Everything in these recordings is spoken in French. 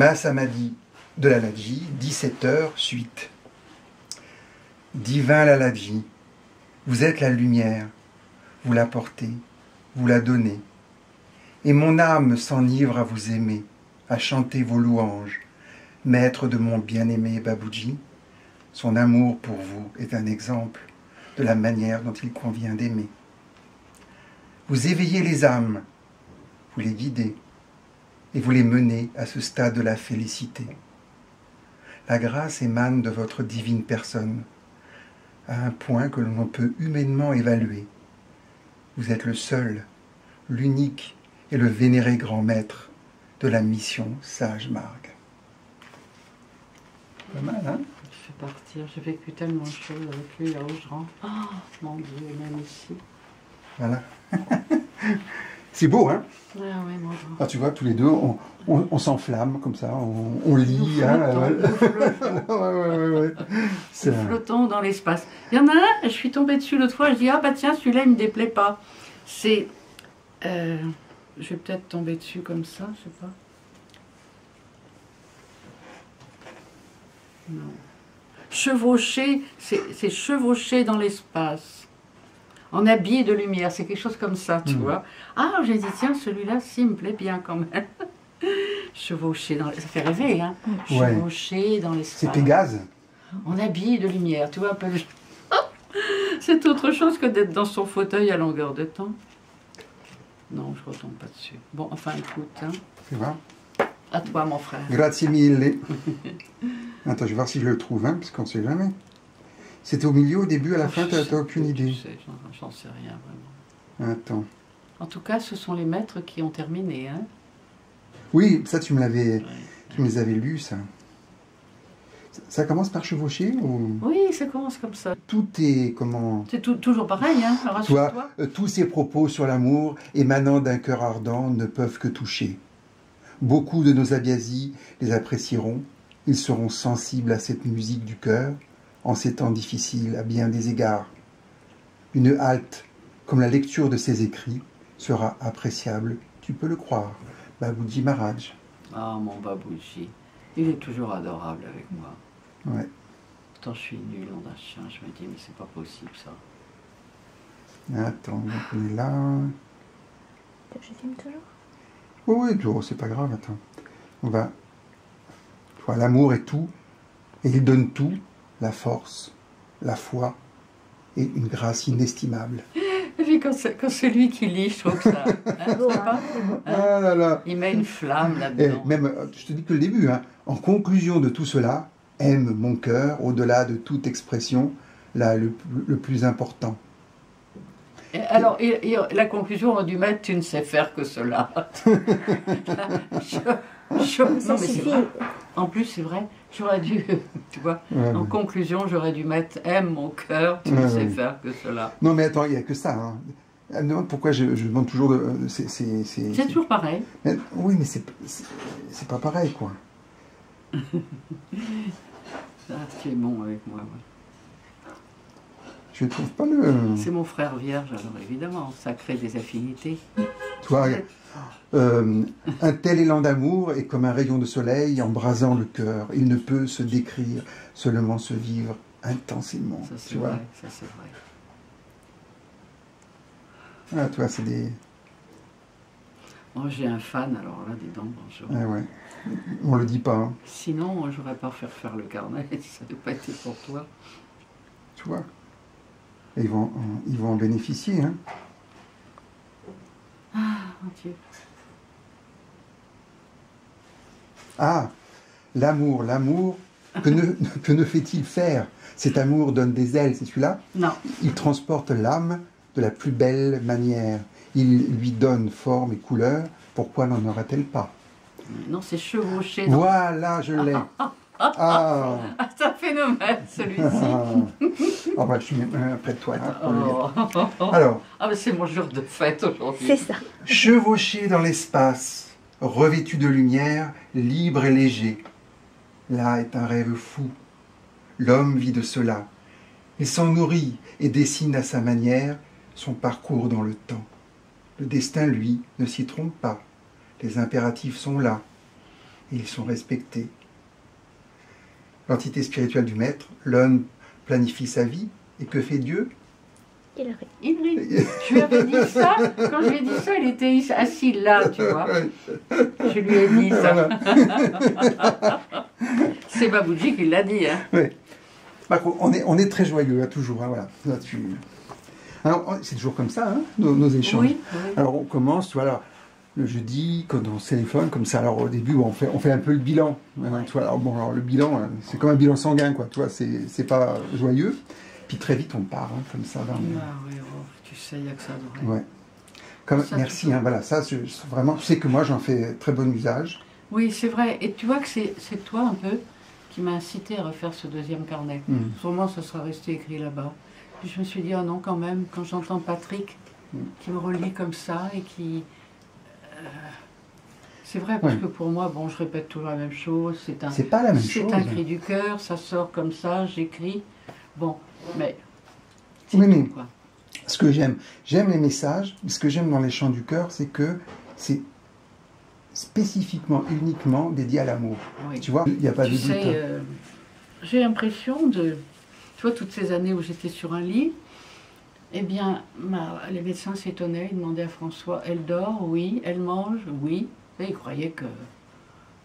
Mahasamadhi de Lalaji, 17h, suite. Divin Lalaji, vous êtes la lumière, vous la portez, vous la donnez. Et mon âme s'enivre à vous aimer, à chanter vos louanges. Maître de mon bien-aimé Babuji, son amour pour vous est un exemple de la manière dont il convient d'aimer. Vous éveillez les âmes, vous les guidez, et vous les menez à ce stade de la félicité. La grâce émane de votre divine personne, à un point que l'on peut humainement évaluer. Vous êtes le seul, l'unique et le vénéré grand maître de la mission Sage Marg. Pas mal, hein? Je fais partir, j'ai vécu tellement de choses avec lui là où je rentre. Oh, mon Dieu, même ici. Voilà. C'est beau, hein? Ouais, ouais, mon Dieu. Ah, tu vois, tous les deux, on s'enflamme comme ça, on lit. Nous flottons dans l'espace. Il y en a un, je suis tombée dessus l'autre fois, je dis, ah bah tiens, celui-là, il me déplaît pas. C'est... je vais peut-être tomber dessus comme ça, je sais pas. Non. Chevaucher, c'est chevaucher dans l'espace. En habit de lumière, c'est quelque chose comme ça, tu vois. Ah, j'ai dit, tiens, celui-là, si, me plaît bien quand même. Chevaucher dans... Ça fait rêver, hein. Chevaucher dans l'espace. C'est Pégase. En habit de lumière, tu vois un peu. C'est autre chose que d'être dans son fauteuil à longueur de temps. Non, je ne retombe pas dessus. Bon, enfin, écoute. Hein. Tu vois? À toi, mon frère. Grazie mille. Attends, je vais voir si je le trouve, hein, parce qu'on ne sait jamais. C'était au milieu, au début, à la fin, tu n'as aucune idée. J'en sais rien, vraiment. Attends. En tout cas, ce sont les maîtres qui ont terminé, hein. Oui, ça, tu me les avais lus, ça. Ça commence par chevaucher ou... Oui, ça commence comme ça. Tout est, comment... C'est toujours pareil, hein, rassure-toi. Tous ces propos sur l'amour émanant d'un cœur ardent ne peuvent que toucher. Beaucoup de nos abhyazis les apprécieront. Ils seront sensibles à cette musique du cœur, en ces temps difficiles à bien des égards. Une halte, comme la lecture de ces écrits, sera appréciable, tu peux le croire. Babuji Maharaj. Ah, mon Babuji, il est toujours adorable avec moi. Ouais. Pourtant, je suis nul en un chien, je me dis, mais c'est pas possible, ça. Attends, on est là... Je filme toujours? Oui, c'est pas grave, attends. On va... Voilà, l'amour est tout, et il donne tout, la force, la foi, et une grâce inestimable. Et puis quand c'est lui qui lit, je trouve que ça... Hein, pas, ah là là. Il met une flamme là-dedans. Même, je te dis que le début, hein, en conclusion de tout cela, aime mon cœur, au-delà de toute expression, là, le plus important. Et alors, la conclusion, on a dû mettre « tu ne sais faire que cela ». Non, mais c'est vrai. En plus, c'est vrai, j'aurais dû, tu vois, en conclusion, j'aurais dû mettre « aime mon cœur, tu ne sais faire que cela ». Non, mais attends, il n'y a que ça. Hein. Elle me demande pourquoi je demande toujours... C'est toujours pareil. Mais, oui, mais c'est pas pareil, quoi. Ah, tu es bon avec moi, ouais. Je ne trouve pas le... C'est mon frère vierge, alors évidemment, ça crée des affinités. Toi, un tel élan d'amour est comme un rayon de soleil embrasant le cœur. Il ne peut se décrire, seulement se vivre intensément. Ça, c'est vrai, ça, c'est vrai. Ah, toi, c'est des... Oh, j'ai un fan, alors là, dis donc, bonjour. Ah ouais, on le dit pas. Hein. Sinon, j'aurais pas fait faire le carnet, ça n'a pas été pour toi. Tu vois, et ils vont en bénéficier, hein. Ah, mon Dieu. Ah, l'amour, que ne fait-il faire? Cet amour donne des ailes, c'est celui-là? Non. Il transporte l'âme de la plus belle manière. Il lui donne forme et couleur. Pourquoi n'en aura-t-elle pas? Non, c'est chevauché. Voilà, je l'ai. Ah, c'est un phénomène, celui-ci. Oh, bah, je suis près de toi. Hein, alors, mais c'est mon jour de fête aujourd'hui. C'est ça. Chevauché dans l'espace, revêtu de lumière, libre et léger. Là est un rêve fou. L'homme vit de cela. Il s'en nourrit et dessine à sa manière son parcours dans le temps. Le destin, lui, ne s'y trompe pas. Les impératifs sont là. et ils sont respectés. L'entité spirituelle du maître, l'homme planifie sa vie, et que fait Dieu? Il rit. Il rit. Je lui avais dit ça, quand je lui ai dit ça, il était assis là, tu vois. Je lui ai dit ça. Voilà. C'est Baboudji qui l'a dit. Hein. Oui. Marco, on est très joyeux, hein, toujours. Hein, voilà. Alors, c'est toujours comme ça, hein, nos échanges. Oui, oui. Alors, on commence, tu vois, alors, le jeudi, quand on se téléphone, comme ça. Alors, au début, on fait un peu le bilan. Hein, tu vois, alors, bon, alors, le bilan, c'est comme un bilan sanguin, quoi. Tu vois, c'est pas joyeux. Puis très vite, on part, hein, comme ça. Ah oui, oh, tu sais, il n'y a que ça d'oreille. Ouais. Comme, Ça, merci, hein, voilà, ça, vraiment, tu sais que moi, j'en fais très bon usage. Oui, c'est vrai. Et tu vois que c'est toi un peu qui m'a incité à refaire ce deuxième carnet. Sûrement, ça sera resté écrit là-bas. Puis je me suis dit, oh non, quand même, quand j'entends Patrick qui me relit comme ça et qui... c'est vrai, parce que pour moi, bon, je répète toujours la même chose. C'est pas la même chose. C'est un cri du cœur, ça sort comme ça, j'écris. Bon, mais... Oui, mais quoi. ce que j'aime les messages, ce que j'aime dans les chants du cœur, c'est que c'est spécifiquement, uniquement dédié à l'amour. Oui. Tu vois, il n'y a pas de doute. Sais, j'ai l'impression de... Tu vois, toutes ces années où j'étais sur un lit, eh bien, les médecins s'étonnaient, ils demandaient à François, elle dort? Oui. Elle mange? Oui. Et ils croyaient que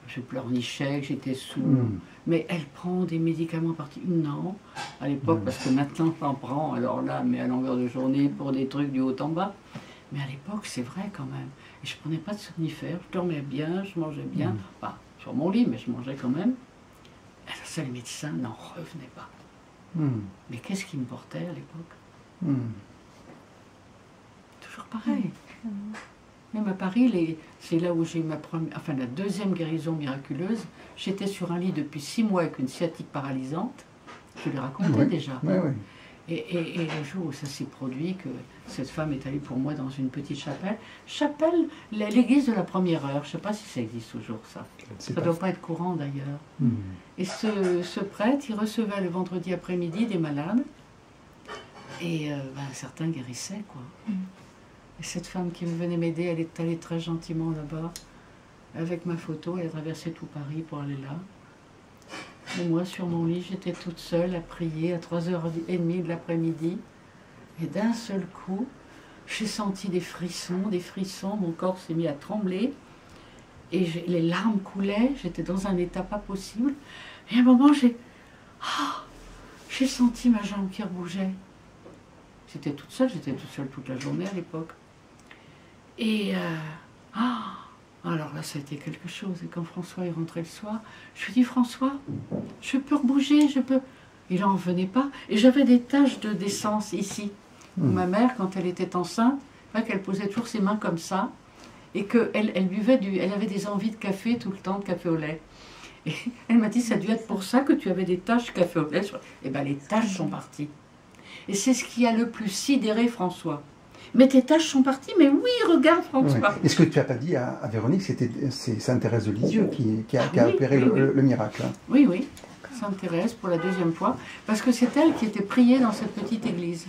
je pleurnichais, que j'étais saoule. Mais elle prend des médicaments partis? Non. À l'époque, parce que maintenant j'en prends, alors là, mais à longueur de journée pour des trucs du haut en bas. Mais à l'époque, c'est vrai quand même. Et je prenais pas de somnifères, je dormais bien, je mangeais bien. Pas sur mon lit, mais je mangeais quand même. Alors ça, les médecins n'en revenaient pas. Mais qu'est-ce qui me portait à l'époque? Toujours pareil. Même à Paris, c'est là où j'ai eu la deuxième guérison miraculeuse. J'étais sur un lit depuis 6 mois avec une sciatique paralysante. Je l'ai raconté déjà. Oui, oui. Et le jour où ça s'est produit, que cette femme est allée pour moi dans une petite chapelle, l'église de la première heure, je ne sais pas si ça existe toujours ça. Ça ne doit pas être courant d'ailleurs. Et ce prêtre, il recevait le vendredi après-midi des malades, et certains guérissaient, quoi. Et cette femme qui venait m'aider, elle est allée très gentiment là-bas, avec ma photo, elle a traversé tout Paris pour aller là. Et moi, sur mon lit, j'étais toute seule à prier à 3h30 de l'après-midi. Et d'un seul coup, j'ai senti des frissons, mon corps s'est mis à trembler. Et les larmes coulaient, j'étais dans un état pas possible. Et à un moment, j'ai senti ma jambe qui rebougeait. J'étais toute seule toute la journée à l'époque. Et... alors là, ça a été quelque chose. Et quand François est rentré le soir, je lui ai dit, François, je peux rebouger, je peux... Il n'en venait pas. Et j'avais des taches d'essence ici. Ma mère, quand elle était enceinte, qu'elle posait toujours ses mains comme ça, et qu'elle buvait elle avait des envies de café tout le temps, de café au lait. Et elle m'a dit, ça a dû être pour ça que tu avais des taches café au lait. Et bien, les taches sont parties. Et c'est ce qui a le plus sidéré François. Mais tes taches sont parties, mais oui, regarde François. Ouais. Et ce que tu n'as pas dit à Véronique, c'est Sainte-Thérèse de Lisieux qui a opéré le miracle. Hein. Oui, oui, Sainte-Thérèse pour la deuxième fois, parce que c'est elle qui était priée dans cette petite église.